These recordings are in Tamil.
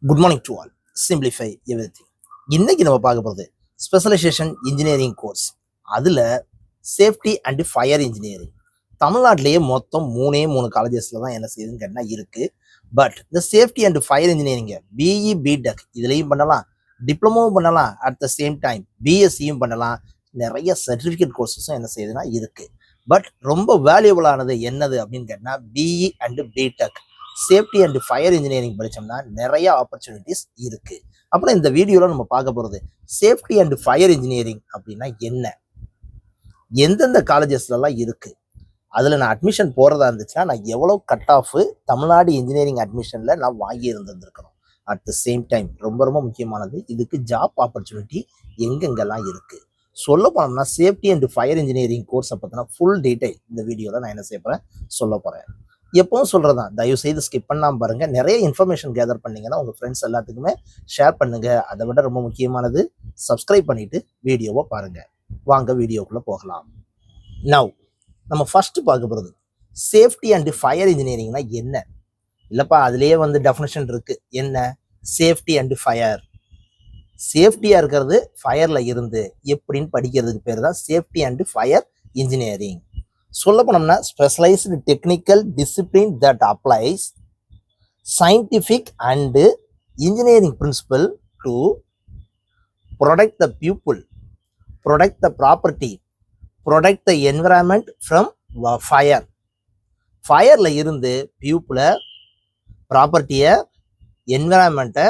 Good morning to all. Simplify everything. இன்னைக்கு நம்ம பார்க்க போகிறது ஸ்பெஷலைசேஷன் இன்ஜினியரிங் கோர்ஸ். அதில் சேஃப்டி அண்ட் ஃபயர் இன்ஜினியரிங். தமிழ்நாட்டிலேயே மொத்தம் மூணு காலேஜஸில் தான் என்ன செய்யுதுன்னு கேட்டால் இருக்குது. பட் இந்த சேஃப்டி அண்ட் ஃபயர் இன்ஜினியரிங்கை பிஇ பிடெக் இதுலேயும் பண்ணலாம், டிப்ளமோவும் பண்ணலாம், அட் த சேம் டைம் பிஎஸ்சியும் பண்ணலாம். நிறைய சர்டிஃபிகேட் கோர்ஸஸும் என்ன செய்யுதுன்னா இருக்குது. பட் ரொம்ப வேல்யூபிளானது என்னது அப்படின்னு கேட்டால் BE and BTech safety and fire engineering படித்தோம்னா நிறைய ஆப்பர்ச்சுனிட்டிஸ் இருக்கு. அப்புறம் இந்த வீடியோவில் நம்ம பார்க்க போகிறது சேஃப்டி அண்ட் ஃபயர் இன்ஜினியரிங் அப்படின்னா என்ன, எந்தெந்த காலேஜஸ்லாம் இருக்கு, அதில் நான் அட்மிஷன் போகிறதா இருந்துச்சுன்னா நான் எவ்வளோ கட் ஆஃப் தமிழ்நாடு இன்ஜினியரிங் அட்மிஷனில் நான் வாங்கி இருந்திருக்கணும். அட் த சேம் டைம் ரொம்ப ரொம்ப முக்கியமானது, இதுக்கு ஜாப் ஆப்பர்ச்சுனிட்டி எங்கெங்கெல்லாம் இருக்குது. சொல்ல போனோம்னா சேஃப்டி அண்ட் ஃபயர் இன்ஜினியரிங் கோர்ஸை பற்றின ஃபுல் டீட்டெயில் இந்த வீடியோவில் நான் என்ன செய்ய போகிறேன் சொல்ல போகிறேன். எப்பவும் சொல்றதான், தயவு செய்து ஸ்கிப் பண்ணாம பாருங்க. நிறைய இன்ஃபர்மேஷன் கேதர் பண்ணீங்கன்னா உங்க ஃப்ரெண்ட்ஸ் எல்லாத்துக்குமே ஷேர் பண்ணுங்க. அதை விட ரொம்ப முக்கியமானது சப்ஸ்கிரைப் பண்ணிட்டு வீடியோவை பாருங்க. வாங்க வீடியோக்குள்ள போகலாம். நவ் நம்ம ஃபர்ஸ்ட் பார்க்க போகிறது சேஃப்டி அண்ட் ஃபயர் இன்ஜினியரிங்னா என்ன. இல்லப்பா அதுலேயே டெஃபினேஷன் இருக்கு. என்ன சேஃப்டி அண்ட் ஃபயர்? சேஃப்டியா இருக்கிறது ஃபயர்ல இருந்து எப்படின்னு படிக்கிறதுக்கு பேர் தான் சேஃப்டி அண்ட் ஃபயர் இன்ஜினியரிங். சொல்ல போனோம்னா specialized technical discipline that applies scientific and engineering principle to protect the people, protect the property, protect the environment from fire. ஃபயரில் இருந்து பீப்புளை, ப்ராப்பர்ட்டியை, என்விரான்மெண்ட்டை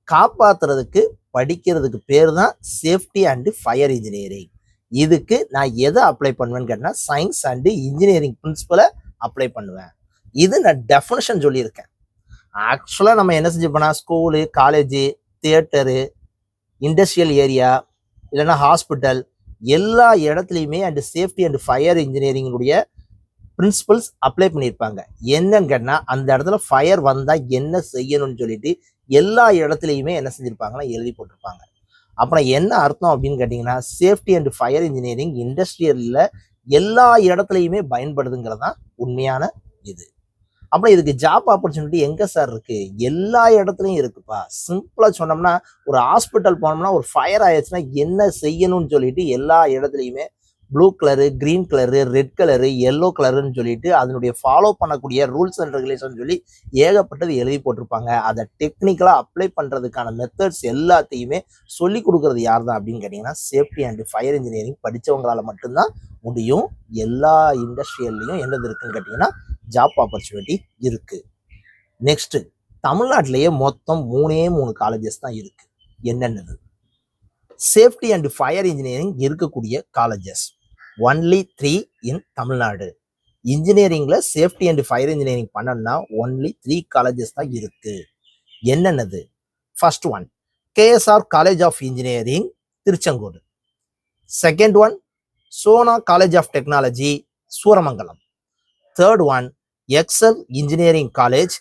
காப்பாற்றுறதுக்கு படிக்கிறதுக்கு பேர் தான் சேஃப்டி அண்டு ஃபயர் இன்ஜினியரிங். இதுக்கு நான் எதை அப்ளை பண்ணுவேன்னு கேட்டால் சயின்ஸ் அண்டு இன்ஜினியரிங் பிரின்சிபலை அப்ளை பண்ணுவேன். இது நான் டெஃபினேஷன் சொல்லியிருக்கேன். ஆக்சுவலாக நம்ம என்ன செஞ்சுப்போனா school, college, theatre, industrial area, இல்லைன்னா ஹாஸ்பிட்டல், எல்லா இடத்துலையுமே அண்டு சேஃப்டி அண்டு ஃபயர் இன்ஜினியரிங்குடைய பிரின்சிபல்ஸ் அப்ளை பண்ணியிருப்பாங்க. என்னன்னு கேட்டால் அந்த இடத்துல ஃபயர் வந்தால் என்ன செய்யணும்னு சொல்லிட்டு எல்லா இடத்துலையுமே என்ன செஞ்சுருப்பாங்கன்னா எழுதி போட்டிருப்பாங்க. அப்புறம் என்ன அர்த்தம் அப்படின்னு கேட்டிங்கன்னா சேஃப்டி அண்ட் ஃபயர் இன்ஜினியரிங் இண்டஸ்ட்ரியலில் எல்லா இடத்துலையுமே பயன்படுதுங்கிறது தான் உண்மையான இது. அப்புறம் இதுக்கு ஜாப் ஆப்பர்ச்சுனிட்டி எங்கே சார் இருக்கு? எல்லா இடத்துலையும் இருக்குப்பா. சிம்பிளாக சொன்னோம்னா ஒரு ஹாஸ்பிட்டல் போனோம்னா ஒரு ஃபயர் ஆயிடுச்சுன்னா என்ன செய்யணும்னு சொல்லிட்டு எல்லா இடத்துலையுமே blue colour, green colour, red colour, yellow கலருன்னு சொல்லிட்டு அதனுடைய ஃபாலோ பண்ணக்கூடிய ரூல்ஸ் அண்ட் ரெகுலேஷன் சொல்லி ஏகப்பட்டது எழுதி போட்டிருப்பாங்க. அதை டெக்னிக்கலாக அப்ளை பண்ணுறதுக்கான மெத்தட்ஸ் எல்லாத்தையுமே சொல்லி கொடுக்குறது யார் தான் அப்படின்னு கேட்டிங்கன்னா சேஃப்டி அண்ட் ஃபயர் இன்ஜினியரிங் படித்தவங்களால மட்டும்தான் முடியும். எல்லா இண்டஸ்ட்ரியல்லையும் என்னது இருக்குன்னு கேட்டிங்கன்னா ஜாப் ஆப்பர்ச்சுனிட்டி இருக்குது. நெக்ஸ்ட்டு தமிழ்நாட்டிலேயே மொத்தம் மூணு காலேஜஸ் தான் இருக்குது. என்னென்னது சேஃப்டி அண்ட் ஃபயர் இன்ஜினியரிங் இருக்கக்கூடிய காலேஜஸ்? Only 3 in Tamil Nadu. இன்ஜினியரிங்ல சேஃப்டி அண்ட் ஃபயர் இன்ஜினியரிங் பண்ணணும்னா ஒன்லி 3 காலேஜஸ் தான் இருக்கு. என்னென்னது? First one KSR college of engineering Tiruchengode. Second one Sona college of technology Suramangalam. Third one Excel engineering college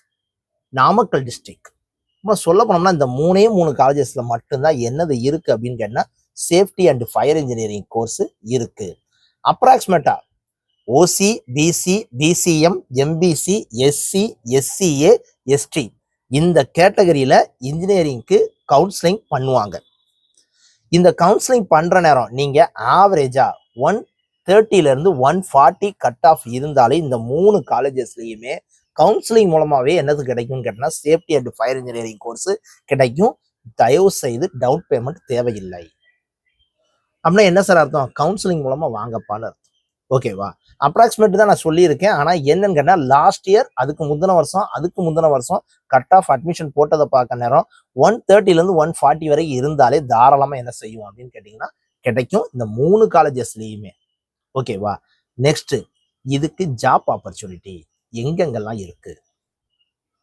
Namakkal district. சொல்ல போனோம்னா இந்த மூணு காலேஜஸ்ல மட்டும்தான் என்னது இருக்கு அப்படின்னு கேட்டா safety and fire engineering course இருக்கு. அப்ராக்சிமேட்டா OC, BC, BCM, MBC, SC, SCA, ST இந்த கேட்டகரியில இன்ஜினியரிங்க்கு கவுன்சிலிங் பண்ணுவாங்க. இந்த கவுன்சிலிங் பண்ற நேரம் நீங்க ஆவரேஜா 130 140 கட் ஆஃப் இருந்தாலே இந்த மூணு காலேஜஸ்லயுமே கவுன்சிலிங் மூலமாவே என்னது கிடைக்கும்னு கேட்டா safety and fire engineering course கிடைக்கும். தயவு செய்து டவுன் பேமெண்ட் தேவையில்லை. அப்படின்னா என்ன சார் அர்த்தம்? கவுன்சிலிங் மூலமா வாங்கப்பான்னு அர்த்தம். ஓகேவா? அப்ராக்சிமேட் தான் நான் சொல்லியிருக்கேன். ஆனா என்னன்னு கேட்டா லாஸ்ட் இயர், அதுக்கு முந்தின வருஷம் கட் ஆஃப் அட்மிஷன் போட்டதை பார்க்க நேரம் 130 140 வரைக்கும் இருந்தாலே தாராளமா என்ன செய்யும் அப்படின்னு கேட்டீங்கன்னா கிடைக்கும் இந்த மூணு காலேஜஸ்லயுமே. ஓகேவா? நெக்ஸ்ட் இதுக்கு ஜாப் ஆப்பர்ச்சுனிட்டி எங்கெங்கெல்லாம் இருக்கு?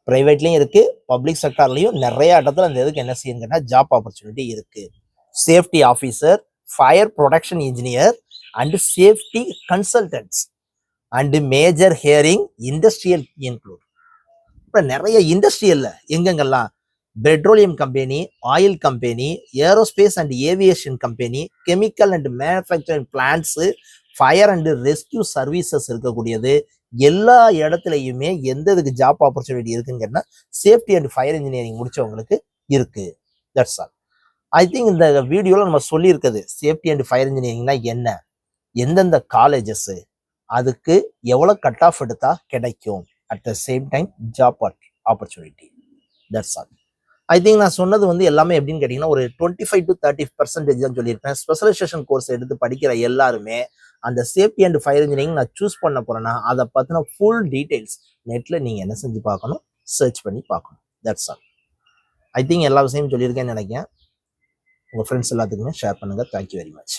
பிரைவேட்லயும் இருக்கு, பப்ளிக் செக்டார்லயும் நிறைய இடத்துல இந்த இதுக்கு என்ன செய்யுங்கன்னா ஜாப் ஆப்பர்ச்சுனிட்டி இருக்கு. Safety officer, fire production engineer and safety consultants and major hearing industrial include. இப்போ நிறைய இண்டஸ்ட்ரியல்ல எங்கெங்கெல்லாம் petroleum company, oil company, aerospace and aviation company, chemical and manufacturing plants, fire and rescue services இருக்கக்கூடியது, எல்லா இடத்துலையுமே எந்த இதுக்கு ஜாப் ஆப்பர்ச்சுனிட்டி இருக்குன்னு கேட்டால் சேஃப்டி அண்ட் ஃபயர் இன்ஜினியரிங் முடிச்சவங்களுக்கு இருக்கு. That's all. ஐ திங்க் இந்த வீடியோவில் நம்ம சொல்லியிருக்குது சேஃப்டி அண்ட் ஃபயர் இன்ஜினியரிங்னா என்ன, எந்தெந்த காலேஜஸ், அதுக்கு எவ்வளோ கட் ஆஃப் எடுத்தா கிடைக்கும், at the same time job opportunity. That's all. I think நான் சொன்னது வந்து எல்லாமே எப்படின்னு கேட்டிங்கன்னா ஒரு 25 to 30% தான் சொல்லியிருப்பேன். ஸ்பெஷலைசேஷன் கோர்ஸ் எடுத்து படிக்கிற எல்லாருமே அந்த சேஃப்டி அண்ட் ஃபயர் இன்ஜினியரிங் நான் சூஸ் பண்ண போறேன்னா அதை பற்றின ஃபுல் டீட்டெயில்ஸ் நெட்டில் நீங்கள் என்ன செஞ்சு பார்க்கணும், சர்ச் பண்ணி பார்க்கணும். That's all. ஐ திங்க் எல்லா விஷயமும் சொல்லியிருக்கேன்னு நினைக்கிறேன். உங்கள் ஃப்ரெண்ட்ஸ் எல்லாத்துக்குமே ஷேர் பண்ணுங்கள். Thank you very much.